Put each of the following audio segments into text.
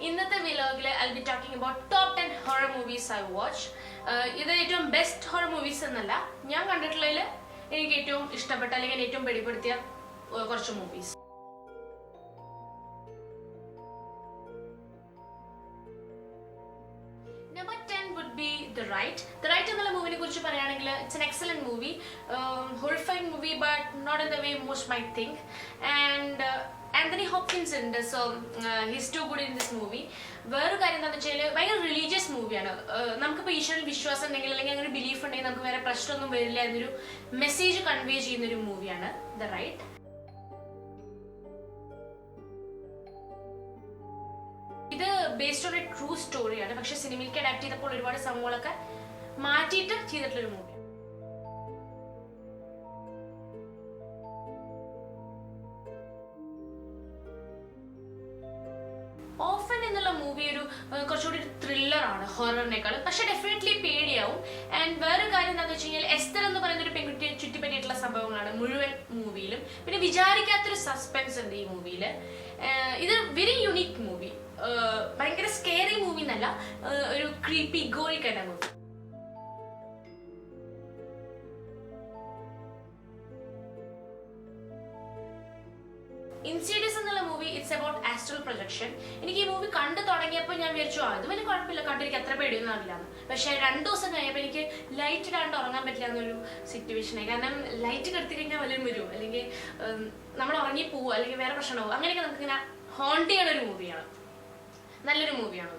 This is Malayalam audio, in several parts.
ഇന്നത്തെ വ്ലോഗിൽ I'll be talking about top 10 horror movies I watched. ഇത് ഏറ്റവും ബെസ്റ്റ് ഹൊറർ മൂവീസ് എന്നല്ല, ഞാൻ കണ്ടിട്ടുള്ളതിൽ എനിക്ക് ഏറ്റവും ഇഷ്ടപ്പെട്ട അല്ലെങ്കിൽ ഏറ്റവും പേടിപ്പെടുത്തിയ കുറച്ച് movies. Number 10 would be The Rite. The Rite എന്നുള്ള മൂവിനെ കുറിച്ച് പറയുകയാണെങ്കിൽ it's an excellent movie, horrifying movie but not in the way most might think. And Anthony Hopkins ഉണ്ട്, so he's too good in this movie. വേറൊരു കാര്യം എന്താണെന്ന് വെച്ചാൽ ഭയങ്കര റിലീജിയസ് മൂവിയാണ്. നമുക്കിപ്പോൾ ഈശ്വരൻ വിശ്വാസം ഉണ്ടെങ്കിൽ അല്ലെങ്കിൽ അങ്ങനെ ബിലീഫ് ഉണ്ടെങ്കിൽ നമുക്ക് വേറെ പ്രശ്നമൊന്നും വരില്ല എന്നൊരു മെസ്സേജ് കൺവേ ചെയ്യുന്നൊരു മൂവിയാണ് The Rite. ഇത് ബേസ്ഡ് ഓൺ എ ട്രൂ സ്റ്റോറിയാണ്, പക്ഷെ സിനിമയിലേക്ക് അഡാപ്റ്റ് ചെയ്തപ്പോൾ ഒരുപാട് സംഭവങ്ങളൊക്കെ മാറ്റിയിട്ട് ചെയ്തിട്ടുള്ളൊരു മൂവി. ഓഫൻ എന്നുള്ള മൂവി ഒരു കുറച്ചുകൂടി ത്രില്ലറാണ് ഹൊററിനേക്കാളും, പക്ഷെ ഡെഫിനറ്റ്ലി പേടിയാവും. ആൻഡ് വേറൊരു കാര്യം എന്താണെന്ന് വെച്ച് കഴിഞ്ഞാൽ എസ്തർ എന്ന് പറയുന്ന ഒരു പെൺകുട്ടിയെ ചുറ്റിപ്പറ്റിയിട്ടുള്ള സംഭവങ്ങളാണ് മുഴുവൻ മൂവിയിലും. പിന്നെ വിചാരിക്കാത്തൊരു സസ്പെൻസ് ഉണ്ട് ഈ മൂവിയിൽ. ഇത് വെരി യുണീക് മൂവി, ഭയങ്കര സ്കേറി മൂവി എന്നല്ല, ഒരു ക്രീപ്പി ഗോറി കണ്ട മൂവി. ഇൻസിഡിയസ് എന്നുള്ള movie it's about astral projection. എനിക്ക് ഈ മൂവി കണ്ടു തുടങ്ങിയപ്പോൾ ഞാൻ വിചാരിച്ചു അത് വലിയ കുഴപ്പമില്ല, കണ്ടിരിക്കും, അത്ര പേടിയൊന്നും ആവില്ല. പക്ഷെ 2 ദിവസം കഴിഞ്ഞപ്പോൾ എനിക്ക് ലൈറ്റ് ഇടാണ്ട് ഉറങ്ങാൻ പറ്റില്ല എന്നൊരു സിറ്റുവേഷനായി. കാരണം ലൈറ്റ് കെടുത്തി കഴിഞ്ഞാൽ വല്ലതും വരും, അല്ലെങ്കിൽ നമ്മൾ ഉറങ്ങി പോവുക, അല്ലെങ്കിൽ വേറെ പ്രശ്നമാവും. അങ്ങനെയൊക്കെ നമുക്കിങ്ങനെ ഹോണ്ട് ചെയ്യണ ഒരു മൂവിയാണ്, നല്ലൊരു മൂവിയാണ്.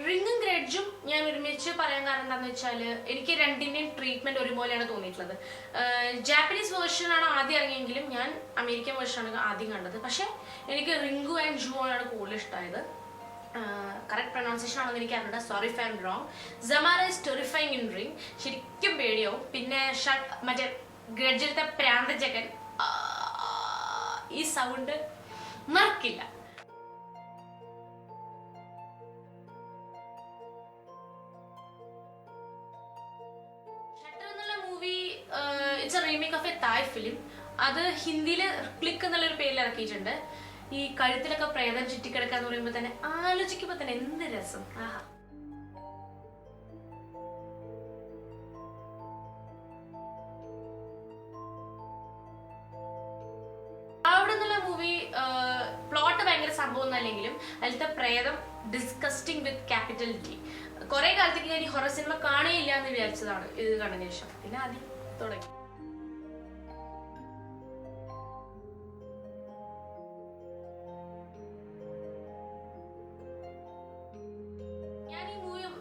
റിങ്ങും ഗ്രഡ്ജും ഞാൻ ഒരുമിച്ച് പറയാൻ കാരണം എന്താണെന്ന് വെച്ചാൽ എനിക്ക് രണ്ടിൻ്റെയും ട്രീറ്റ്മെന്റ് ഒരുപോലെയാണ് തോന്നിയിട്ടുള്ളത്. ജാപ്പനീസ് വേർഷൻ ആണ് ആദ്യം ഇറങ്ങിയെങ്കിലും ഞാൻ അമേരിക്കൻ വേർഷനാണ് ആദ്യം കണ്ടത്. പക്ഷെ എനിക്ക് റിങ്കു ആൻഡ് ജുവോ ആണ് കൂടുതൽ ഇഷ്ടമായത്. കറക്റ്റ് പ്രൊനൗൺസിയേഷൻ ആണെന്ന് എനിക്ക് അറിഞ്ഞിട്ട്, sorry if I am wrong. Samara is terrifying in Ring, ശരിക്കും പേടിയാവും. പിന്നെ മറ്റേ ഗ്രഡ്ജിലത്തെ പ്രാന്തജകൻ, ഈ സൗണ്ട് മറക്കില്ല. It's a remake of a Thai film. അത് ഹിന്ദിയിൽ ക്ലിക്ക് എന്നുള്ളൊരു പേരിൽ ഇറക്കിയിട്ടുണ്ട്. ഈ കഴുത്തിലൊക്കെ പ്രേതം ചുറ്റിക്കിടക്കാന്ന് പറയുമ്പോൾ തന്നെ ആലോചിക്കുമ്പോ തന്നെ എന്ത് രസം. ആഹാ. അവിടെ നിന്നുള്ള മൂവി പ്ലോട്ട് ഭയങ്കര സംഭവം ഒന്നല്ലെങ്കിലും അതിലത്തെ പ്രേതം ഡിസ്കസ്റ്റിംഗ് വിത്ത് ക്യാപിറ്റൽ ഡി. കുറെ കാലത്തേക്ക് ഞാൻ ഈ ഹൊറർ സിനിമ കാണുകയില്ല എന്ന് വിചാരിച്ചതാണ് ഇത് കണ്ടതിന് ശേഷം. പിന്നെ ആദ്യം തുടങ്ങി.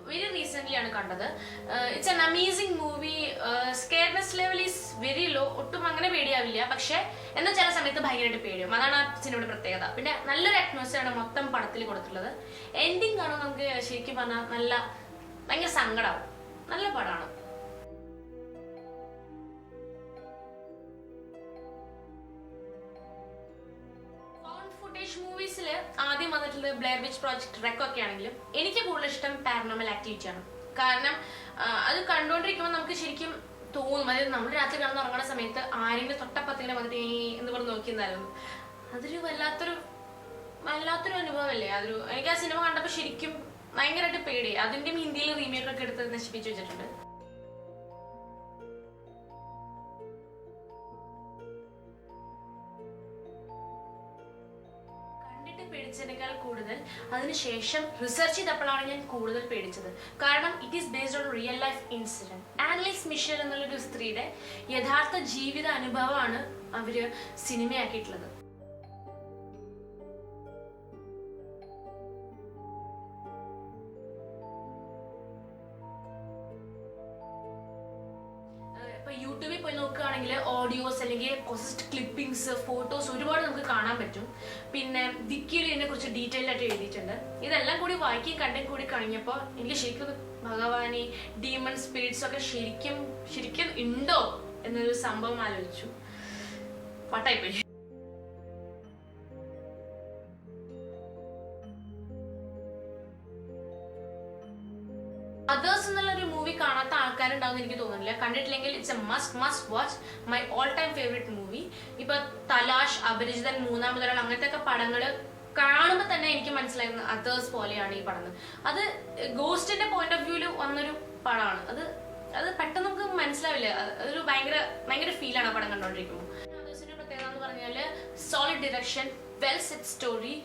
വെരി റീസെന്റ് ആണ് കണ്ടത്. It's an amazing movie. Scareness level is very low, ഒട്ടും അങ്ങനെ പേടിയാവില്ല. പക്ഷെ എന്നാൽ ചില സമയത്ത് ഭയങ്കരമായിട്ട് പേടിയാവും. അതാണ് ആ സിനിമയുടെ പ്രത്യേകത. പിന്നെ നല്ലൊരു അറ്റ്മോസ്ഫിയറാണ് മൊത്തം പടത്തിൽ കൊടുത്തിട്ടുള്ളത്. എൻഡിങ് കാണാൻ നമുക്ക് ശരിക്കും പറഞ്ഞാൽ ഭയങ്കര സങ്കടമാവും. നല്ല പടമാണ്. മൂവീസിൽ ആദ്യം വന്നിട്ടുള്ളത് ബ്ലെയർ വിച്ച് പ്രോജക്ട് റെക് ഒക്കെ ആണെങ്കിലും എനിക്ക് കൂടുതൽ ഇഷ്ടം പാരനോർമൽ ആക്ടിവിറ്റി ആണ്. കാരണം അത് കണ്ടുകൊണ്ടിരിക്കുമ്പോൾ നമുക്ക് ശരിക്കും തോന്നും, അതായത് നമ്മൾ രാത്രി കിടന്ന് ഉറങ്ങുന്ന സമയത്ത് ആരെങ്കിലും തൊട്ടപ്പത്തിങ്ങനെ വന്നിട്ട് എന്ന് പറഞ്ഞ് നോക്കിയെന്നായിരുന്നു. അതൊരു വല്ലാത്തൊരു അനുഭവമല്ലേ. എനിക്ക് ആ സിനിമ കണ്ടപ്പോൾ ശരിക്കും ഭയങ്കരമായിട്ട് പേടി. അതിന്റെയും ഹിന്ദിയിൽ റീമേക്ക് ഒക്കെ എടുത്ത് നശിപ്പിച്ചു വെച്ചിട്ടുണ്ട്. പേടിച്ചതിനേക്കാൾ കൂടുതൽ അതിനുശേഷം റിസർച്ച് ചെയ്തപ്പോഴാണ് ഞാൻ കൂടുതൽ പേടിച്ചത്. കാരണം it is based on real life incident. Anneliese Michel എന്നുള്ളൊരു സ്ത്രീയുടെ യഥാർത്ഥ ജീവിത അനുഭവമാണ് അവര് സിനിമയാക്കിയിട്ടുള്ളത്. യൂട്യൂബിൽ പോയി നോക്കുകയാണെങ്കിൽ ഓഡിയോസ് അല്ലെങ്കിൽ പോസ്റ്റ് ക്ലിപ്പിംഗ്സ്, ഫോട്ടോസ് ഒരുപാട് നമുക്ക് കാണാൻ പറ്റും. പിന്നെ വിക്കിയിൽ ഇതിനെ കുറിച്ച് ഡീറ്റെയിൽ ആയിട്ട് എഴുതിയിട്ടുണ്ട്. ഇതെല്ലാം കൂടി വായിക്കുകയും കണ്ടും കൂടി കഴിഞ്ഞപ്പോൾ എനിക്ക് ശരിക്കും ഭഗവാനെ, ഡീമൺ സ്പിരിറ്റ്സ് ഒക്കെ ശരിക്കും ഉണ്ടോ എന്നൊരു സംഭവം ആലോചിച്ചു. പട്ടായിപ്പോയി. അതേഴ്സ് എന്നുള്ളൊരു മൂവി കാണാത്ത ആൾക്കാർ ആൾക്കാരുണ്ടാവും എനിക്ക് തോന്നുന്നില്ല. കണ്ടിട്ടില്ലെങ്കിൽ it's a must watch, my all time favourite movie. ഇപ്പൊ തലാഷ്, അപരിചിതൻ, മൂന്നാമതൊരാൾ, അങ്ങനത്തെ ഒക്കെ പടങ്ങള് കാണുമ്പോൾ തന്നെ എനിക്ക് മനസ്സിലായിരുന്നു അതേഴ്സ് പോലെയാണ് ഈ പടം. അത് ഗോസ്റ്റിന്റെ പോയിന്റ് ഓഫ് വ്യൂല് വന്നൊരു പടമാണ്. അത് പെട്ടെന്ന് നമുക്ക് മനസ്സിലാവില്ല. അതൊരു ഭയങ്കര ഫീലാണ് ആ പടം കണ്ടോണ്ടിരിക്കുമ്പോൾ. അതേഴ്സിന്റെ പ്രത്യേകത എന്ന് പറഞ്ഞാല് solid direction, well set story,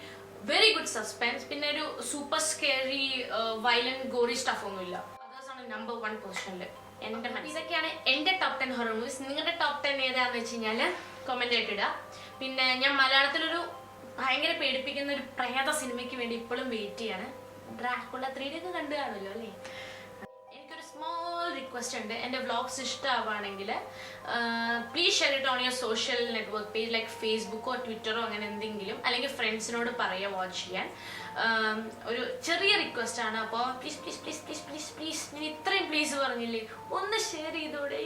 very good suspense, പിന്നെ ഒരു super scary violent Ghori stuff ഒന്നുമില്ല. അതേഴ്സാണ് നമ്പർ 1 പൊസിഷനിൽ എന്റെ. ഇതൊക്കെയാണ് എന്റെ ടോപ്പ് 10 ഹൊറർ മൂവീസ്. നിങ്ങളുടെ ടോപ്പ് 10 ഏതാന്ന് വെച്ച് കഴിഞ്ഞാല് കമന്റ് ആയിട്ട് ഇടുക. പിന്നെ ഞാൻ മലയാളത്തിലൊരു ഭയങ്കര പേടിപ്പിക്കുന്ന ഒരു പ്രേത സിനിമയ്ക്ക് വേണ്ടി ഇപ്പോഴും വെയിറ്റ് ചെയ്യാണ്. ഡ്രാക്കുള 3D ഒക്കെ കണ്ടു കാണുമല്ലോ അല്ലേ? എനിക്കൊരു സ്മോൾ റിക്വസ്റ്റ് ഉണ്ട്. എൻ്റെ വ്ളോഗ്സ് ഇഷ്ടമാവുകയാണെങ്കിൽ please share it on your social network page like ഫേസ്ബുക്കോ ട്വിറ്ററോ അങ്ങനെ എന്തെങ്കിലും, അല്ലെങ്കിൽ ഫ്രണ്ട്സിനോട് പറയുക വാച്ച് ചെയ്യാൻ. ഒരു ചെറിയ റിക്വസ്റ്റ് ആണ്. അപ്പോൾ please please please please please please ഞാൻ ഇത്രയും പ്ലീസ് പറഞ്ഞില്ലേ, ഒന്ന് ഷെയർ ചെയ്തോടെ.